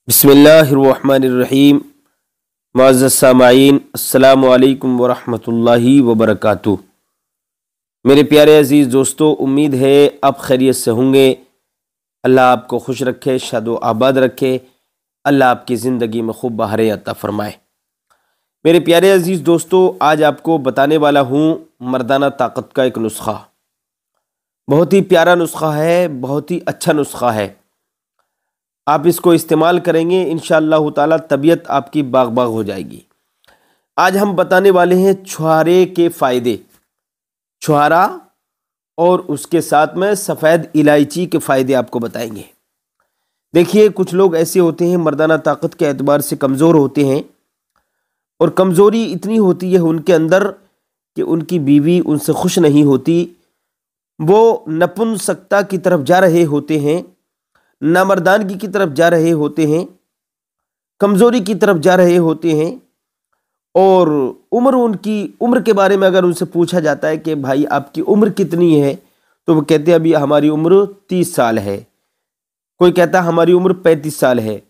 बिस्मिल्लाहिर्रहमानिर्रहीम। मुअज़्ज़ज़ सामाईन, अस्सलामु अलैकुम वरहमतुल्लाहि वबरकातुह। मेरे प्यारे अज़ीज़ दोस्तों, उम्मीद है आप खैरियत से होंगे। अल्लाह आपको खुश रखे, शादो आबाद रखे। अल्लाह आपकी ज़िंदगी में खूब बहारें अता फ़रमाए। मेरे प्यारे अज़ीज़ दोस्तों, आज आपको बताने वाला हूँ मर्दाना ताकत का एक नुस्ख़ा। बहुत ही प्यारा नुस्ख़ा है, बहुत ही अच्छा नुस्ख़ा है। आप इसको इस्तेमाल करेंगे इंशाअल्लाह ताला तबीयत आपकी बाग बाग हो जाएगी। आज हम बताने वाले हैं छुहारे के फ़ायदे। छुहारा और उसके साथ में सफ़ेद इलायची के फ़ायदे आपको बताएंगे। देखिए, कुछ लोग ऐसे होते हैं मर्दाना ताकत के एतबार से कमज़ोर होते हैं, और कमज़ोरी इतनी होती है उनके अंदर कि उनकी बीवी उनसे खुश नहीं होती। वो नपुंसकता की तरफ जा रहे होते हैं, नामर्दानगी की तरफ जा रहे होते हैं, कमज़ोरी की तरफ जा रहे होते हैं। और उनकी उम्र के बारे में अगर उनसे पूछा जाता है कि भाई आपकी उम्र कितनी है, तो वो कहते हैं अभी हमारी उम्र 30 साल है। कोई कहता है हमारी उम्र 35 साल है,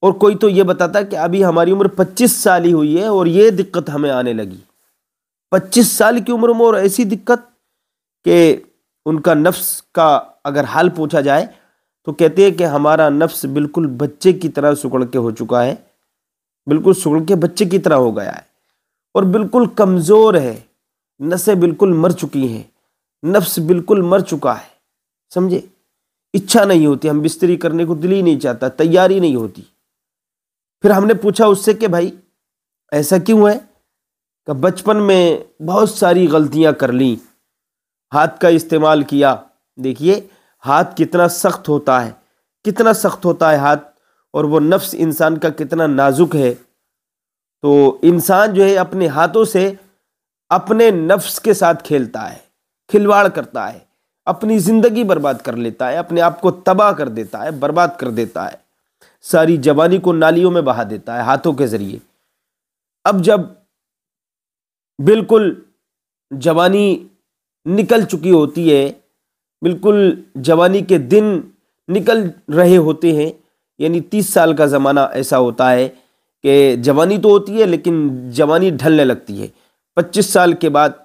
और कोई तो ये बताता है कि अभी हमारी उम्र 25 साल ही हुई है और ये दिक्कत हमें आने लगी। 25 साल की उम्र में और ऐसी दिक्कत कि उनका नफ्स का अगर हाल पूछा जाए तो कहते हैं कि हमारा नफ्स बिल्कुल बच्चे की तरह सुगड़ के हो चुका है, बिल्कुल सुगड़ के बच्चे की तरह हो गया है, और बिल्कुल कमज़ोर है, नसें बिल्कुल मर चुकी हैं, नफ्स बिल्कुल मर चुका है। समझे? इच्छा नहीं होती, हम बिस्तरी करने को दिल ही नहीं चाहता, तैयारी नहीं होती। फिर हमने पूछा उससे कि भाई ऐसा क्यों है? कि बचपन में बहुत सारी गलतियां कर ली, हाथ का इस्तेमाल किया। देखिए हाथ कितना सख्त होता है, कितना सख्त होता है हाथ, और वो नफ्स इंसान का कितना नाजुक है। तो इंसान जो है अपने हाथों से अपने नफ्स के साथ खेलता है, खिलवाड़ करता है, अपनी ज़िंदगी बर्बाद कर लेता है, अपने आप को तबाह कर देता है, बर्बाद कर देता है, सारी जवानी को नालियों में बहा देता है हाथों के ज़रिए। अब जब बिल्कुल जवानी निकल चुकी होती है, बिल्कुल जवानी के दिन निकल रहे होते हैं, यानी 30 साल का ज़माना ऐसा होता है कि जवानी तो होती है लेकिन जवानी ढलने लगती है। 25 साल के बाद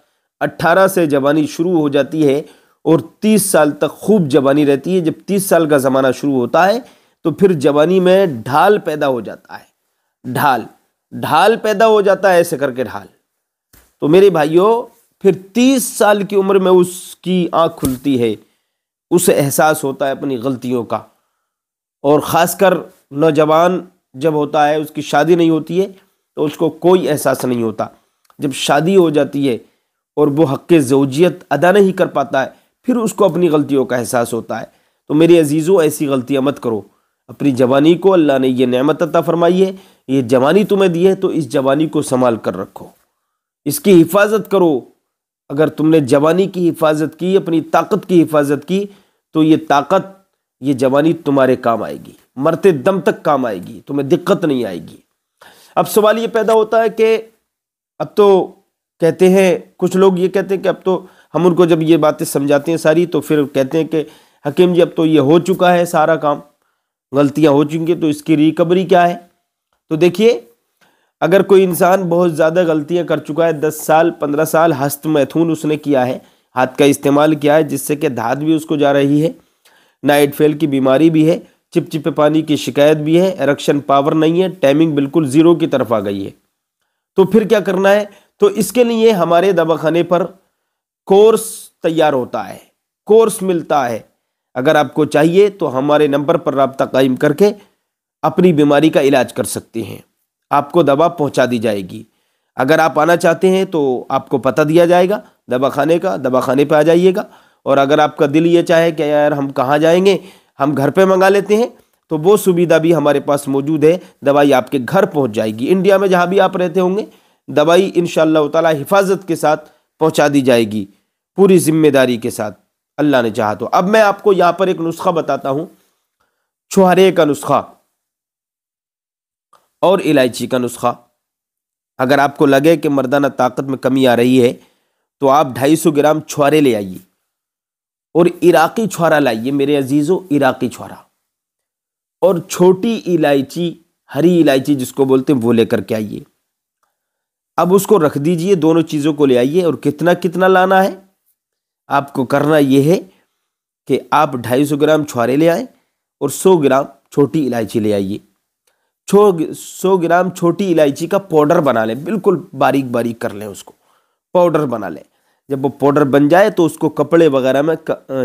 18 से जवानी शुरू हो जाती है और 30 साल तक खूब जवानी रहती है। जब 30 साल का ज़माना शुरू होता है तो फिर जवानी में ढाल पैदा हो जाता है, ढाल ढाल पैदा हो जाता है, ऐसे करके ढाल। तो मेरे भाइयों, फिर 30 साल की उम्र में उसकी आँख खुलती है, उसे एहसास होता है अपनी गलतियों का। और ख़ासकर नौजवान जब होता है, उसकी शादी नहीं होती है तो उसको कोई एहसास नहीं होता। जब शादी हो जाती है और वो हक़ ज़ौजियत अदा नहीं कर पाता है, फिर उसको अपनी गलतियों का एहसास होता है। तो मेरे अजीज़ों, ऐसी गलतियाँ मत करो। अपनी जवानी को, अल्लाह ने ये नेमत अता फरमाई है, ये जवानी तुम्हें दी है, तो इस जवानी को संभाल कर रखो, इसकी हिफाजत करो। अगर तुमने जवानी की हिफाजत की, अपनी ताकत की हिफाजत की, तो ये ताकत, ये जवानी तुम्हारे काम आएगी, मरते दम तक काम आएगी, तुम्हें दिक्कत नहीं आएगी। अब सवाल ये पैदा होता है कि अब तो कहते हैं, कुछ लोग ये कहते हैं कि अब तो हम उनको जब ये बातें समझाते हैं सारी, तो फिर कहते हैं कि हकीम जी अब तो ये हो चुका है सारा काम, गलतियां हो चुकी हैं, तो इसकी रिकवरी क्या है? तो देखिए, अगर कोई इंसान बहुत ज़्यादा गलतियां कर चुका है, 10 साल 15 साल हस्त मैथुन उसने किया है, हाथ का इस्तेमाल किया है, जिससे कि धात भी उसको जा रही है, नाइट फेल की बीमारी भी है, चिपचिपे पानी की शिकायत भी है, एरेक्शन पावर नहीं है, टाइमिंग बिल्कुल ज़ीरो की तरफ आ गई है, तो फिर क्या करना है? तो इसके लिए हमारे दवाखाने पर कोर्स तैयार होता है, कोर्स मिलता है। अगर आपको चाहिए तो हमारे नंबर पर रब्ता कायम करके अपनी बीमारी का इलाज कर सकते हैं, आपको दवा पहुंचा दी जाएगी। अगर आप आना चाहते हैं तो आपको पता दिया जाएगा दवाखाने का, दवाखाने पे आ जाइएगा। और अगर आपका दिल ये चाहे कि यार हम कहाँ जाएंगे, हम घर पे मंगा लेते हैं, तो वो सुविधा भी हमारे पास मौजूद है। दवाई आपके घर पहुंच जाएगी, इंडिया में जहाँ भी आप रहते होंगे, दवाई इंशाअल्लाह ताला हिफाजत के साथ पहुँचा दी जाएगी, पूरी जिम्मेदारी के साथ, अल्लाह ने चाहा तो। अब मैं आपको यहाँ पर एक नुस्खा बताता हूँ, छुहारे का नुस्खा और इलायची का नुस्खा। अगर आपको लगे कि मर्दाना ताकत में कमी आ रही है तो आप 250 ग्राम छुहारे ले आइए, और इराकी छुहारा लाइए मेरे अजीज़ों, इराकी छुहारा। और छोटी इलायची, हरी इलायची जिसको बोलते हैं, वो लेकर के आइए। अब उसको रख दीजिए, दोनों चीज़ों को ले आइए। और कितना कितना लाना है आपको करना यह है कि आप 250 ग्राम छुहारे ले आए और 100 ग्राम छोटी इलायची ले आइए। 100 ग्राम छोटी इलायची का पाउडर बना लें, बिल्कुल बारीक बारीक कर लें, उसको पाउडर बना लें। जब वो पाउडर बन जाए तो उसको कपड़े वगैरह में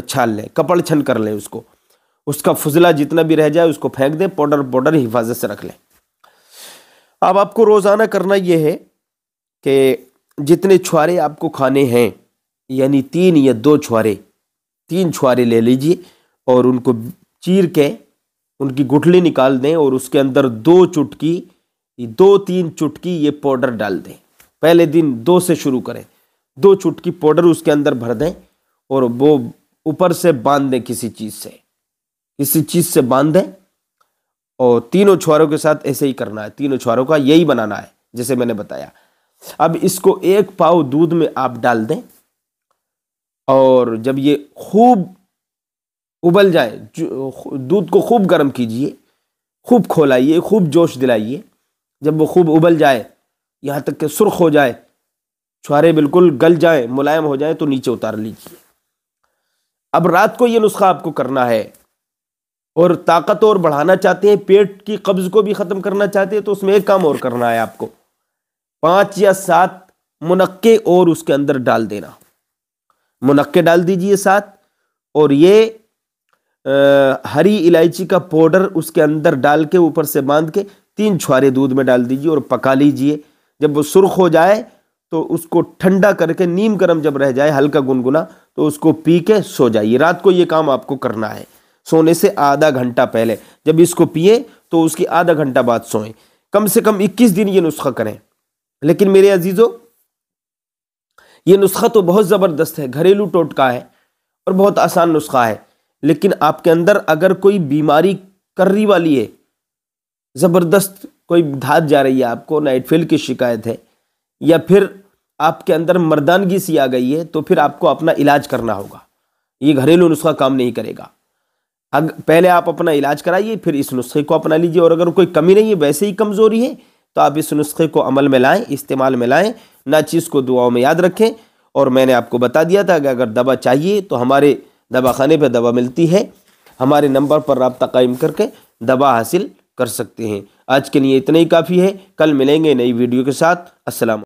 छान लें, कपड़ छन कर लें उसको। उसका फुजला जितना भी रह जाए उसको फेंक दें, पाउडर हिफाजत से रख लें। अब आपको रोज़ाना करना यह है कि जितने छुहारे आपको खाने हैं, यानी 3 या 2 छुहारे, 3 छुहारे ले लीजिए और उनको चीर के उनकी गुठली निकाल दें और उसके अंदर 2-3 चुटकी ये पाउडर डाल दें। पहले दिन 2 से शुरू करें, 2 चुटकी पाउडर उसके अंदर भर दें और वो ऊपर से बांध दें, किसी चीज़ से बांध दें। और तीनों छुहारों के साथ ऐसे ही करना है, तीनों छुहारों का यही बनाना है जैसे मैंने बताया। अब इसको 1 पाव दूध में आप डाल दें और जब ये खूब उबल जाए, दूध को खूब गर्म कीजिए, खूब खौलाइए, खूब जोश दिलाइए। जब वो खूब उबल जाए, यहाँ तक कि सुर्ख हो जाए, छुहारे बिल्कुल गल जाए, मुलायम हो जाए, तो नीचे उतार लीजिए। अब रात को ये नुस्खा आपको करना है। और ताकत और बढ़ाना चाहते हैं, पेट की कब्ज को भी ख़त्म करना चाहते हैं, तो उसमें एक काम और करना है आपको। 5 या 7 मुनक्के और उसके अंदर डाल देना, मुनक्के डाल दीजिए 7। और ये हरी इलायची का पाउडर उसके अंदर डाल के ऊपर से बांध के 3 छुहारे दूध में डाल दीजिए और पका लीजिए। जब वो सुर्ख हो जाए तो उसको ठंडा करके, नीम गर्म जब रह जाए हल्का गुनगुना, तो उसको पी के सो जाइए। रात को ये काम आपको करना है, सोने से आधा घंटा पहले। जब इसको पिए तो उसकी आधा घंटा बाद सोएं। कम से कम 21 दिन ये नुस्खा करें। लेकिन मेरे अजीजों, ये नुस्खा तो बहुत ज़बरदस्त है, घरेलू टोटका है और बहुत आसान नुस्खा है। लेकिन आपके अंदर अगर कोई बीमारी कर्री वाली है, ज़बरदस्त कोई धात जा रही है, आपको नाइटफेल की शिकायत है, या फिर आपके अंदर मर्दानगी सी आ गई है, तो फिर आपको अपना इलाज करना होगा। ये घरेलू नुस्खा काम नहीं करेगा। पहले आप अपना इलाज कराइए, फिर इस नुस्खे को अपना लीजिए। और अगर कोई कमी नहीं है, वैसे ही कमज़ोरी है, तो आप इस नुस्खे को अमल में लाएं, इस्तेमाल में लाएं। ना चीज़ को दुआओं में याद रखें। और मैंने आपको बता दिया था कि अगर दवा चाहिए तो हमारे दवाखाने पर दवा मिलती है, हमारे नंबर पर रब्ता कायम करके दवा हासिल कर सकते हैं। आज के लिए इतना ही काफ़ी है। कल मिलेंगे नई वीडियो के साथ। अस्सलाम।